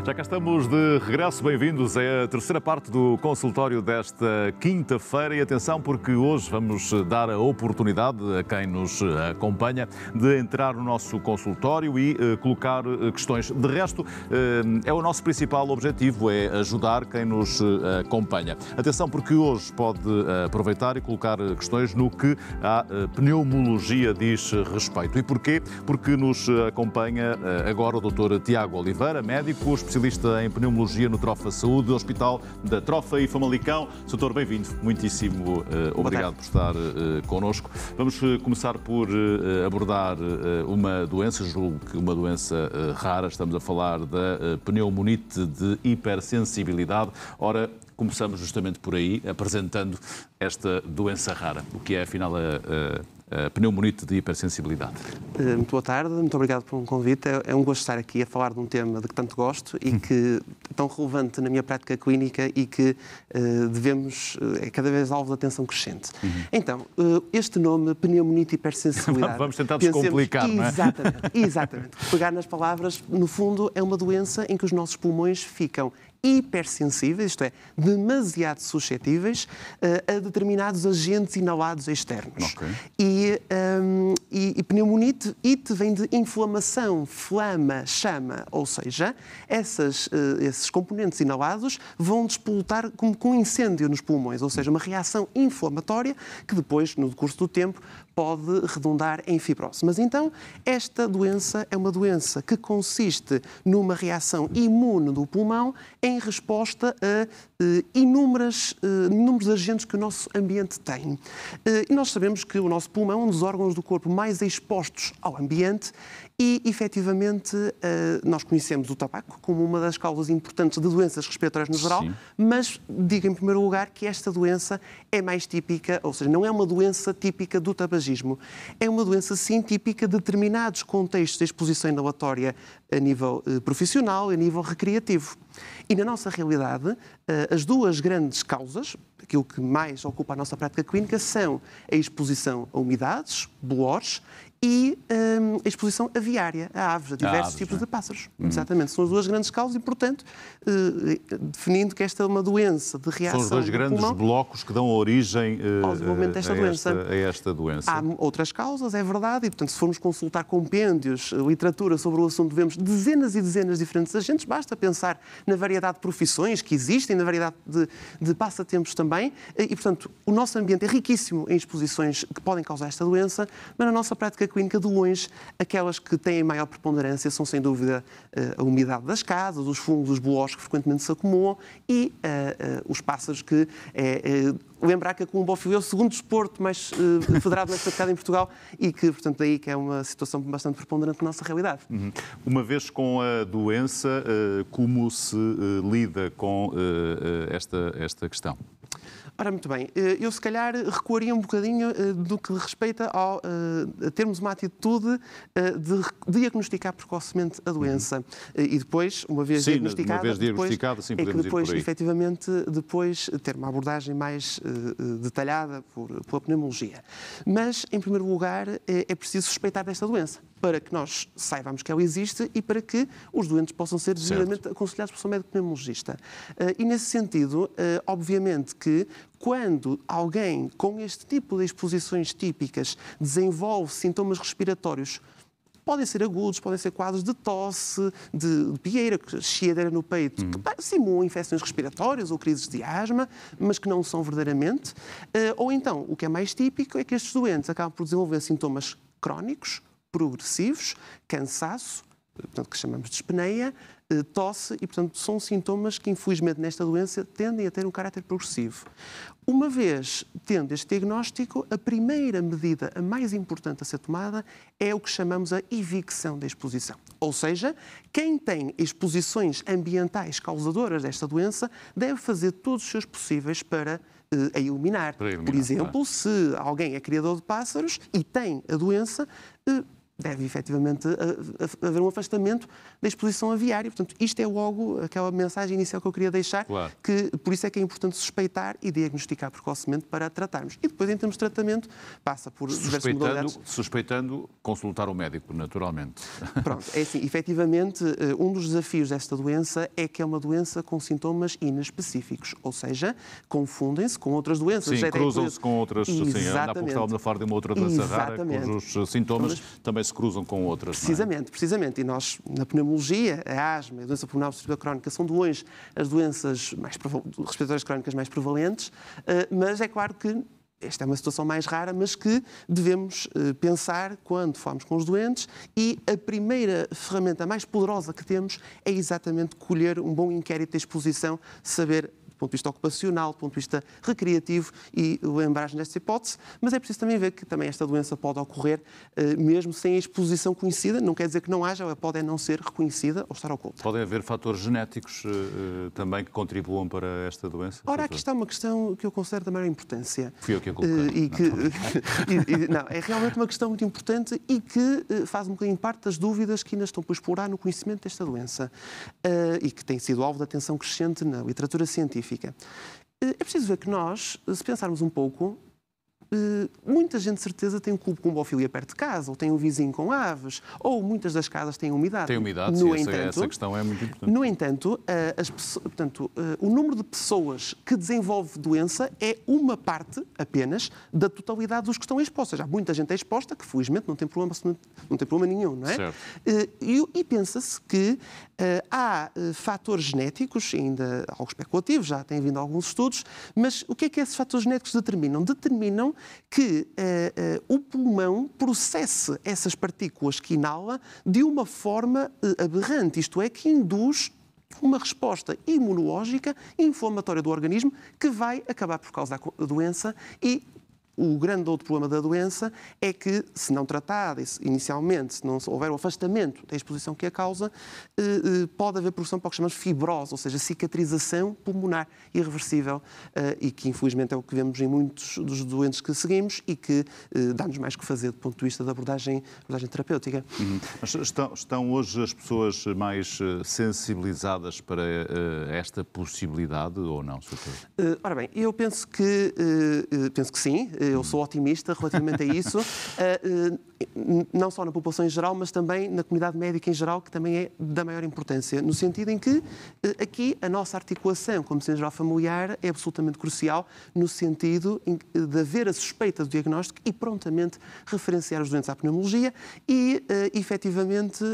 Já cá estamos de regresso, bem-vindos. É a terceira parte do consultório desta quinta-feira e atenção porque hoje vamos dar a oportunidade a quem nos acompanha de entrar no nosso consultório e colocar questões. De resto, é o nosso principal objetivo, é ajudar quem nos acompanha. Atenção porque hoje pode aproveitar e colocar questões no que a pneumologia diz respeito. E porquê? Porque nos acompanha agora o Dr. Tiago Oliveira, médico, especialista em pneumologia no Trofa Saúde, do Hospital da Trofa e Famalicão. Doutor, bem-vindo. Muitíssimo obrigado por estar connosco. Vamos começar por abordar uma doença, julgo que uma doença rara. Estamos a falar da pneumonite de hipersensibilidade. Ora, começamos justamente por aí, apresentando esta doença rara. O que é, afinal, a pneumonite de hipersensibilidade? Muito boa tarde, muito obrigado por um convite. É um gosto estar aqui a falar de um tema de que tanto gosto e que é tão relevante na minha prática clínica e que é cada vez alvo de atenção crescente. Então, este nome, pneumonite hipersensibilidade... Vamos tentar descomplicar, não é? Exatamente. Pegar nas palavras, no fundo, é uma doença em que os nossos pulmões ficam hipersensíveis, isto é, demasiado suscetíveis a determinados agentes inalados externos. Okay. E pneumonite, ite vem de inflamação, flama, chama, ou seja, esses componentes inalados vão despolutar como com incêndio nos pulmões, ou seja, uma reação inflamatória que depois, no decurso do tempo, pode redundar em fibrose. Mas então, esta doença é uma doença que consiste numa reação imune do pulmão em resposta a inúmeros agentes que o nosso ambiente tem. E nós sabemos que o nosso pulmão é um dos órgãos do corpo mais expostos ao ambiente e, efetivamente, nós conhecemos o tabaco como uma das causas importantes de doenças respiratórias no geral, sim, mas digo em primeiro lugar que esta doença é mais típica, ou seja, não é uma doença típica do tabagismo, é uma doença, sim, típica de determinados contextos de exposição inalatória a nível profissional e a nível recreativo. E na nossa realidade, as duas grandes causas, aquilo que mais ocupa a nossa prática clínica, são a exposição a umidades, bolores, e a exposição aviária, a aves, a diversos tipos de pássaros. Exatamente, são as duas grandes causas e, portanto, definindo que esta é uma doença de reação do pulmão... São os dois grandes blocos que dão origem ao desenvolvimento desta a esta doença. Há outras causas, é verdade, e, portanto, se formos consultar compêndios, literatura sobre o assunto, vemos dezenas e dezenas de diferentes agentes, basta pensar na variedade de profissões que existem, na variedade de passatempos também, e, portanto, o nosso ambiente é riquíssimo em exposições que podem causar esta doença, mas na nossa prática clínica, de longe, aquelas que têm maior preponderância são, sem dúvida, a umidade das casas, os fungos, os bolores que frequentemente se acumulam e os pássaros que... Lembrar que a columbofilia é o segundo desporto mais federado mais praticado em Portugal e que, portanto, daí que é uma situação bastante preponderante na nossa realidade. Uma vez com a doença, como se lida com esta questão? Ora, muito bem. Eu, se calhar, recuaria um bocadinho do que respeita a termos uma atitude de diagnosticar precocemente a doença. E depois, uma vez diagnosticada, sim, é que depois, ir efetivamente, depois ter uma abordagem mais detalhada pela pneumologia. Mas, em primeiro lugar, é preciso suspeitar desta doença, para que nós saibamos que ela existe e para que os doentes possam ser devidamente aconselhados por seu médico pneumologista. E, nesse sentido, obviamente que quando alguém com este tipo de exposições típicas desenvolve sintomas respiratórios, podem ser agudos, podem ser quadros de tosse, de pieira, chiadeira no peito, que simulam infecções respiratórias ou crises de asma, mas que não são verdadeiramente. Ou então, o que é mais típico é que estes doentes acabam por desenvolver sintomas crónicos, progressivos, cansaço, portanto, que chamamos de dispneia, tosse, e, portanto, são sintomas que, infelizmente, nesta doença, tendem a ter um caráter progressivo. Uma vez tendo este diagnóstico, a primeira medida, a mais importante a ser tomada, é o que chamamos a evicção da exposição. Ou seja, quem tem exposições ambientais causadoras desta doença deve fazer todos os seus possíveis para a eliminar. Por exemplo, se alguém é criador de pássaros e tem a doença, deve efetivamente haver um afastamento da exposição aviária. Portanto, isto é logo aquela mensagem inicial que eu queria deixar, claro, que por isso é que é importante suspeitar e diagnosticar precocemente para tratarmos. E depois, em termos de tratamento, passa por diversas modalidades. Suspeitando, consultar o médico, naturalmente. Pronto, é assim, efetivamente, um dos desafios desta doença é que é uma doença com sintomas inespecíficos, ou seja, confundem-se com outras doenças. Sim, cruzam-se com outras, sim, há pouco estávamos a falar de uma outra doença rara, cujos sintomas também se cruzam com outras. Precisamente. E nós, na pneumologia, a asma e a doença pulmonar obstrutiva crónica são de longe as doenças respiratórias crónicas mais prevalentes, mas é claro que esta é uma situação mais rara, mas que devemos pensar quando falamos com os doentes, e a primeira ferramenta mais poderosa que temos é exatamente colher um bom inquérito de exposição, saber do ponto de vista ocupacional, do ponto de vista recreativo, e lembragem desta hipótese, mas é preciso também ver que também esta doença pode ocorrer mesmo sem a exposição conhecida, não quer dizer que não haja, ela pode não ser reconhecida ou estar oculta. Podem haver fatores genéticos também que contribuam para esta doença? Ora, aqui está uma questão que eu considero da maior importância. Fui eu que a coloquei. Não, é realmente uma questão muito importante e que faz um bocadinho parte das dúvidas que ainda estão por explorar no conhecimento desta doença e que tem sido alvo de atenção crescente na literatura científica. É preciso ver que nós, se pensarmos um pouco, muita gente, de certeza, tem um clube com zoofilia perto de casa, ou tem um vizinho com aves, ou muitas das casas têm umidade. Tem umidade, sim, essa questão é muito importante. No entanto, o número de pessoas que desenvolve doença é uma parte apenas da totalidade dos que estão expostos. Já muita gente é exposta, que felizmente não tem problema nenhum, não é? Certo. E pensa-se que há fatores genéticos, ainda algo especulativo, já têm vindo alguns estudos, mas o que é que esses fatores genéticos determinam? Determinam que o pulmão processe essas partículas que inala de uma forma aberrante, isto é, que induz uma resposta imunológica e inflamatória do organismo que vai acabar por causar a doença. E o grande outro problema da doença é que, se não tratada inicialmente, se não houver o afastamento da exposição que a causa, pode haver progressão para o que chamamos fibrose, ou seja, cicatrização pulmonar irreversível, e que infelizmente é o que vemos em muitos dos doentes que seguimos e que dá-nos mais que fazer do ponto de vista da abordagem terapêutica. Mas estão hoje as pessoas mais sensibilizadas para esta possibilidade ou não, Sr. Ora bem, eu penso que sim. Eu sou otimista relativamente a isso, não só na população em geral, mas também na comunidade médica em geral, que também é da maior importância, no sentido em que aqui a nossa articulação como medicina geral familiar é absolutamente crucial, no sentido de haver a suspeita do diagnóstico e prontamente referenciar os doentes à pneumologia e, efetivamente,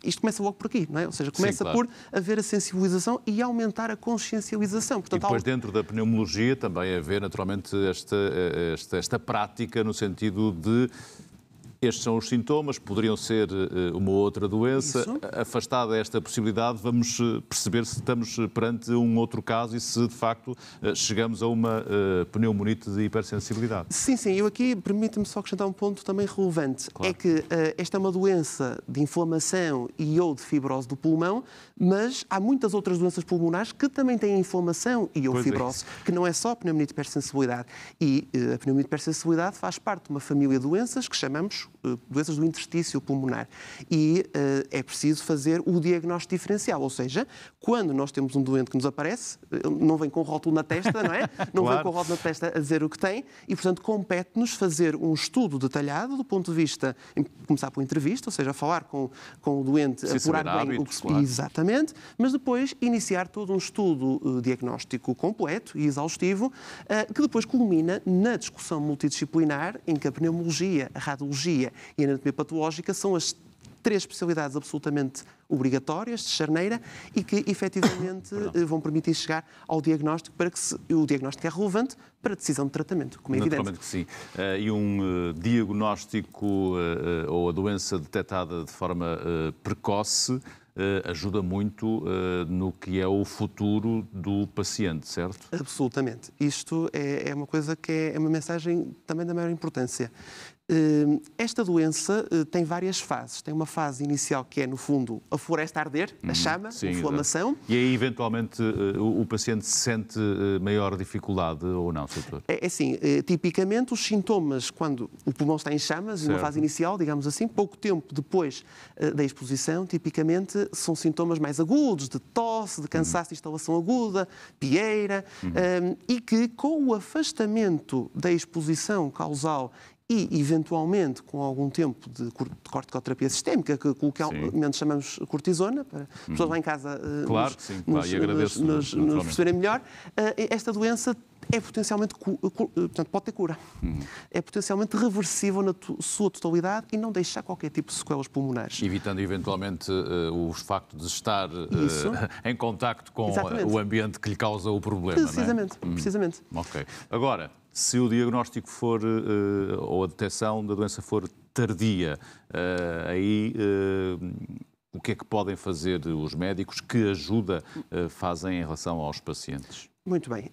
isto começa logo por aqui, não é? Ou seja, começa por haver a sensibilização e aumentar a consciencialização. Portanto, e depois, dentro da pneumologia, também haver, naturalmente, esta prática no sentido de estes são os sintomas, poderiam ser uma outra doença. Isso. Afastada esta possibilidade, vamos perceber se estamos perante um outro caso e se, de facto, chegamos a uma pneumonite de hipersensibilidade. Sim. Eu aqui, permite-me só acrescentar um ponto também relevante. Claro. É que esta é uma doença de inflamação e ou de fibrose do pulmão, mas há muitas outras doenças pulmonares que também têm inflamação e ou fibrose, que não é só a pneumonite de hipersensibilidade. E a pneumonite de hipersensibilidade faz parte de uma família de doenças que chamamos doenças do interstício pulmonar. E é preciso fazer o diagnóstico diferencial, ou seja, quando nós temos um doente que nos aparece, não vem com rótulo na testa, não é? Não claro. Vem com rótulo na testa a dizer o que tem e, portanto, compete-nos fazer um estudo detalhado do ponto de vista, começar por entrevista, ou seja, falar com o doente, apurar bem o que... Claro. Exatamente, mas depois iniciar todo um estudo diagnóstico completo e exaustivo, que depois culmina na discussão multidisciplinar em que a pneumologia, a radiologia e a anatomia patológica são as 3 especialidades absolutamente obrigatórias, de charneira, e que, efetivamente, vão permitir chegar ao diagnóstico para que o diagnóstico é relevante para a decisão de tratamento, como é evidente. Naturalmente que sim. E um diagnóstico ou a doença detectada de forma precoce ajuda muito no que é o futuro do paciente, certo? Absolutamente. Isto é uma coisa que é uma mensagem também da maior importância. Esta doença tem várias fases. Tem uma fase inicial que é, no fundo, a floresta a arder, a chama, a inflamação. E aí, eventualmente, o paciente sente maior dificuldade ou não, doutor? É assim, tipicamente os sintomas, quando o pulmão está em chamas, numa fase inicial, digamos assim, pouco tempo depois da exposição, tipicamente são sintomas mais agudos, de tosse, de cansaço de instalação aguda, pieira, e que com o afastamento da exposição causal e, eventualmente, com algum tempo de corticoterapia sistémica, que coloquialmente chamamos cortisona, para as pessoas lá em casa nos perceberem melhor, esta doença é potencialmente, portanto, pode ter cura. É potencialmente reversível na sua totalidade e não deixar qualquer tipo de sequelas pulmonares. Evitando, eventualmente, o facto de estar em contacto com o ambiente que lhe causa o problema. Precisamente, não é? precisamente. Ok. Agora, se o diagnóstico for, ou a detecção da doença for tardia, aí o que é que podem fazer os médicos? Que ajuda fazem em relação aos pacientes? Muito bem.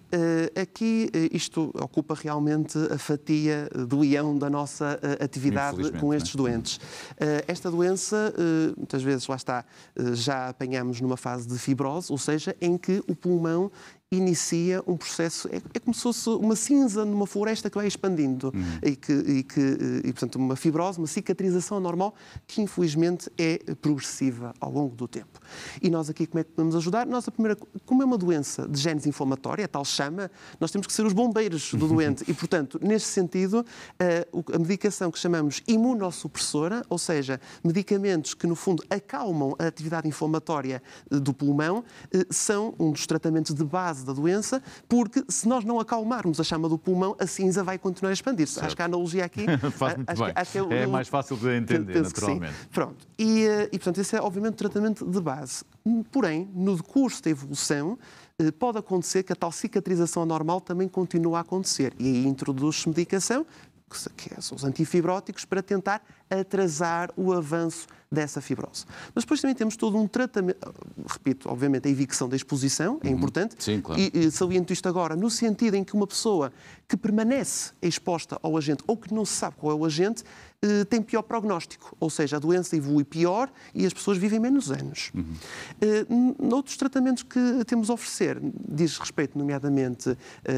Aqui isto ocupa realmente a fatia do leão da nossa atividade com estes doentes. Esta doença, muitas vezes, lá está, já apanhamos numa fase de fibrose, ou seja, em que o pulmão inicia um processo, é como se fosse uma cinza numa floresta que vai expandindo e, portanto, uma fibrose, uma cicatrização normal que, infelizmente, é progressiva ao longo do tempo. E nós aqui, como é que podemos ajudar? Nós, como é uma doença de genes inflamatória, a tal chama, nós temos que ser os bombeiros do doente e, portanto, neste sentido, a medicação que chamamos imunossupressora, ou seja, medicamentos que, no fundo, acalmam a atividade inflamatória do pulmão, são um dos tratamentos de base da doença, porque se nós não acalmarmos a chama do pulmão, a cinza vai continuar a expandir-se. Acho que a analogia aqui faz muito bem. É mais fácil de entender, naturalmente. Pronto. E, portanto, esse é, obviamente, o tratamento de base. Porém, no decurso da evolução, pode acontecer que a tal cicatrização anormal também continue a acontecer. E aí introduz-se medicação, que são os antifibróticos, para tentar atrasar o avanço dessa fibrose. Mas depois também temos todo um tratamento, repito, obviamente a evicção da exposição é importante. Sim, claro. E saliento isto agora no sentido em que uma pessoa que permanece exposta ao agente ou que não se sabe qual é o agente tem pior prognóstico, ou seja, a doença evolui pior e as pessoas vivem menos anos. Outros tratamentos que temos a oferecer diz respeito, nomeadamente,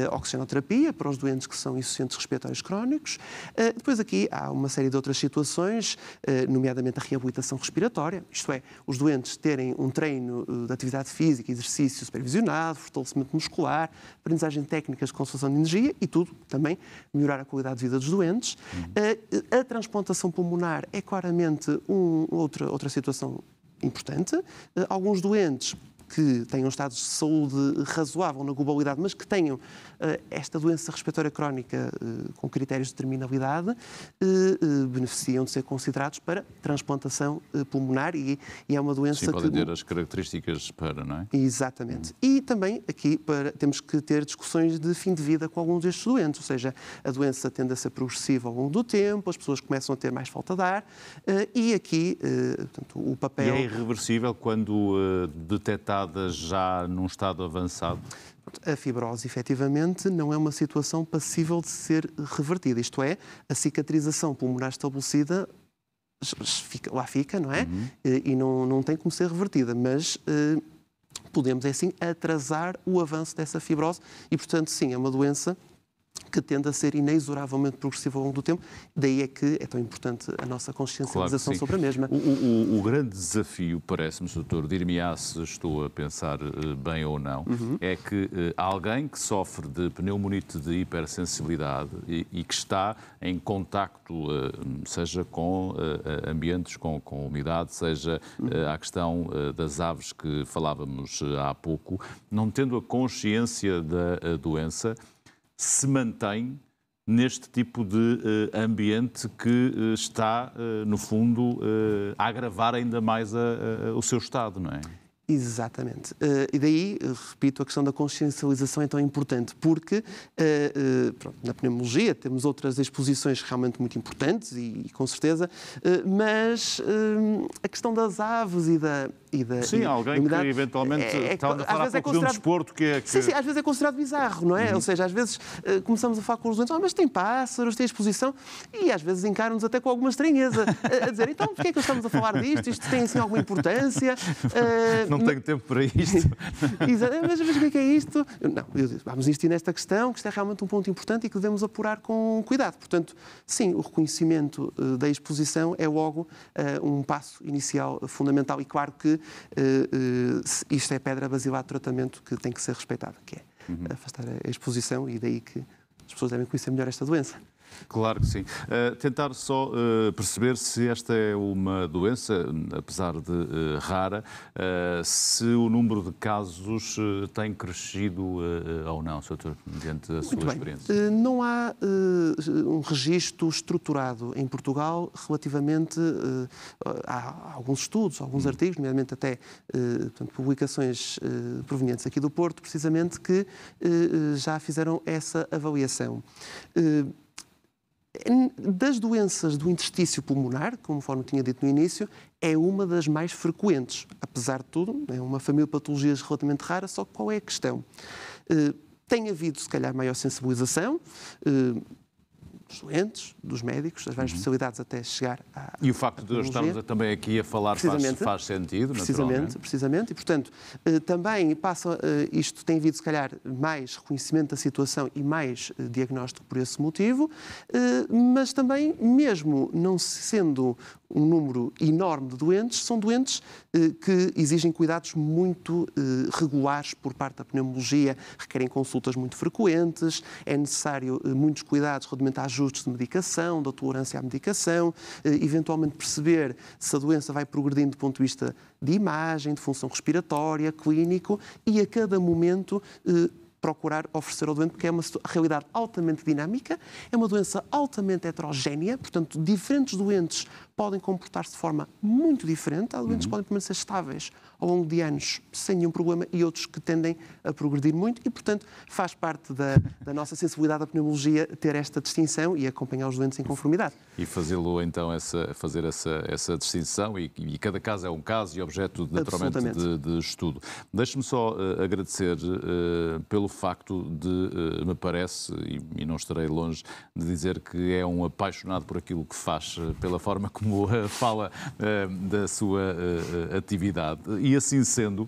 à oxigenoterapia para os doentes que são insuficientes respiratórios crónicos. Depois aqui há uma série de outras situações, nomeadamente a reabilitação respiratória, isto é, os doentes terem um treino de atividade física, exercício supervisionado, fortalecimento muscular, aprendizagem de técnicas de conservação de energia e tudo também melhorar a qualidade de vida dos doentes. A transplantação pulmonar é claramente outra situação importante. Alguns doentes que tenham estados de saúde razoável na globalidade, mas que tenham esta doença respiratória crónica com critérios de terminalidade, beneficiam de ser considerados para transplantação pulmonar e é uma doença que... podem ter as características para, não é? Exatamente. E também aqui temos que ter discussões de fim de vida com alguns destes doentes, ou seja, a doença tende a ser progressiva ao longo do tempo, as pessoas começam a ter mais falta de ar e aqui, portanto, o papel... E é irreversível quando detectada já num estado avançado? A fibrose, efetivamente, não é uma situação passível de ser revertida. Isto é, a cicatrização pulmonar estabelecida lá fica, não é? E não tem como ser revertida, mas podemos, é assim, atrasar o avanço dessa fibrose e, portanto, sim, é uma doença que tende a ser inexoravelmente progressiva ao longo do tempo. Daí é que é tão importante a nossa consciencialização sobre a mesma. O grande desafio, parece-me, doutor, dir-me-á se estou a pensar bem ou não, é que alguém que sofre de pneumonite de hipersensibilidade e que está em contacto, seja com ambientes com umidade, seja a questão das aves que falávamos há pouco, não tendo a consciência da doença, se mantém neste tipo de ambiente que está, no fundo, a agravar ainda mais o seu estado, não é? Exatamente. E daí, repito, a questão da consciencialização é tão importante, porque pronto, na pneumologia temos outras exposições realmente muito importantes e com certeza, mas a questão das aves e da... Sim, alguém que eventualmente está a falar de um desporto que é... Sim, às vezes é considerado bizarro, não é? Ou seja, às vezes começamos a falar com os doentes, mas tem pássaros, tem exposição, e às vezes encaram-nos até com alguma estranheza, a dizer, então, porquê é que estamos a falar disto? Isto tem, assim, alguma importância? Não tenho tempo para isto. Mas o que é isto? Não, vamos insistir nesta questão, que isto é realmente um ponto importante e que devemos apurar com cuidado. Portanto, sim, o reconhecimento da exposição é logo um passo inicial fundamental e claro que isto é a pedra basilar de tratamento que tem que ser respeitada, que é afastar a exposição e daí que as pessoas devem conhecer melhor esta doença. Claro que sim. Tentar só perceber se esta é uma doença, apesar de rara, se o número de casos tem crescido ou não, Sr. mediante a sua experiência. Não há um registro estruturado em Portugal relativamente a alguns estudos, alguns artigos, nomeadamente até portanto, publicações provenientes aqui do Porto, precisamente, que já fizeram essa avaliação. Das doenças do interstício pulmonar, conforme tinha dito no início, é uma das mais frequentes. Apesar de tudo, é uma família de patologias relativamente rara, só que qual é a questão? Tem havido, se calhar, maior sensibilização dos doentes, dos médicos, das várias especialidades até chegar à... E o facto de estarmos também aqui a falar faz sentido, naturalmente. Precisamente, e portanto, também isto tem havido, se calhar, mais reconhecimento da situação e mais diagnóstico por esse motivo, mas também, mesmo não sendo um número enorme de doentes, são doentes que exigem cuidados muito regulares por parte da pneumologia, requerem consultas muito frequentes, é necessário muitos cuidados relativamente a ajustes de medicação, da tolerância à medicação, eventualmente perceber se a doença vai progredindo do ponto de vista de imagem, de função respiratória, clínico, e a cada momento procurar oferecer ao doente, porque é uma realidade altamente dinâmica, é uma doença altamente heterogénea, portanto, diferentes doentes podem comportar-se de forma muito diferente. Há doentes que podem permanecer estáveis ao longo de anos sem nenhum problema e outros que tendem a progredir muito e, portanto, faz parte da nossa sensibilidade à pneumologia ter esta distinção e acompanhar os doentes em conformidade. E fazê-lo, então, fazer essa distinção e cada caso é um caso e objeto, naturalmente, de estudo. Deixe-me só agradecer pelo facto de, me parece, e não estarei longe de dizer que é um apaixonado por aquilo que faz, pela forma como fala da sua atividade. E assim sendo,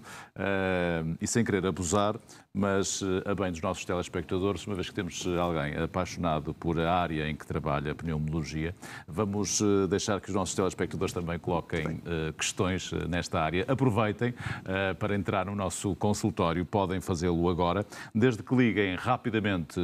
e sem querer abusar, mas a bem dos nossos telespectadores, uma vez que temos alguém apaixonado por a área em que trabalha, a pneumologia, vamos deixar que os nossos telespectadores também coloquem questões nesta área. Aproveitem para entrar no nosso consultório, podem fazê-lo agora, desde que liguem rapidamente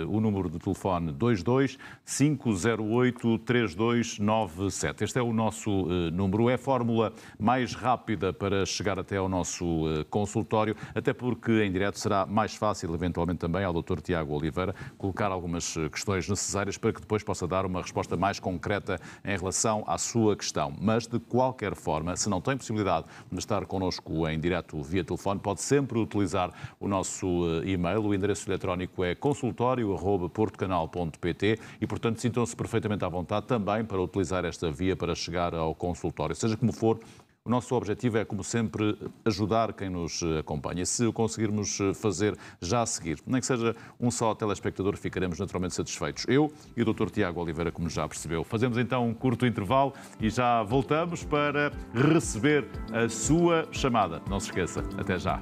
o número de telefone 22 508 3297. Este é o nosso número, é a fórmula mais rápida para chegar até ao nosso consultório, até porque em direto será mais fácil, eventualmente também, ao Dr. Tiago Oliveira, colocar algumas questões necessárias para que depois possa dar uma resposta mais concreta em relação à sua questão. Mas, de qualquer forma, se não tem possibilidade de estar connosco em direto via telefone, pode sempre utilizar o nosso e-mail. O endereço eletrónico é consultorio@portocanal.pt e, portanto, sintam-se perfeitamente à vontade também para utilizar esta via para chegar ao consultório. Seja como for, o nosso objetivo é, como sempre, ajudar quem nos acompanha. Se o conseguirmos fazer já a seguir, nem que seja um só telespectador, ficaremos naturalmente satisfeitos. Eu e o Dr. Tiago Oliveira, como já percebeu. Fazemos então um curto intervalo e já voltamos para receber a sua chamada. Não se esqueça. Até já.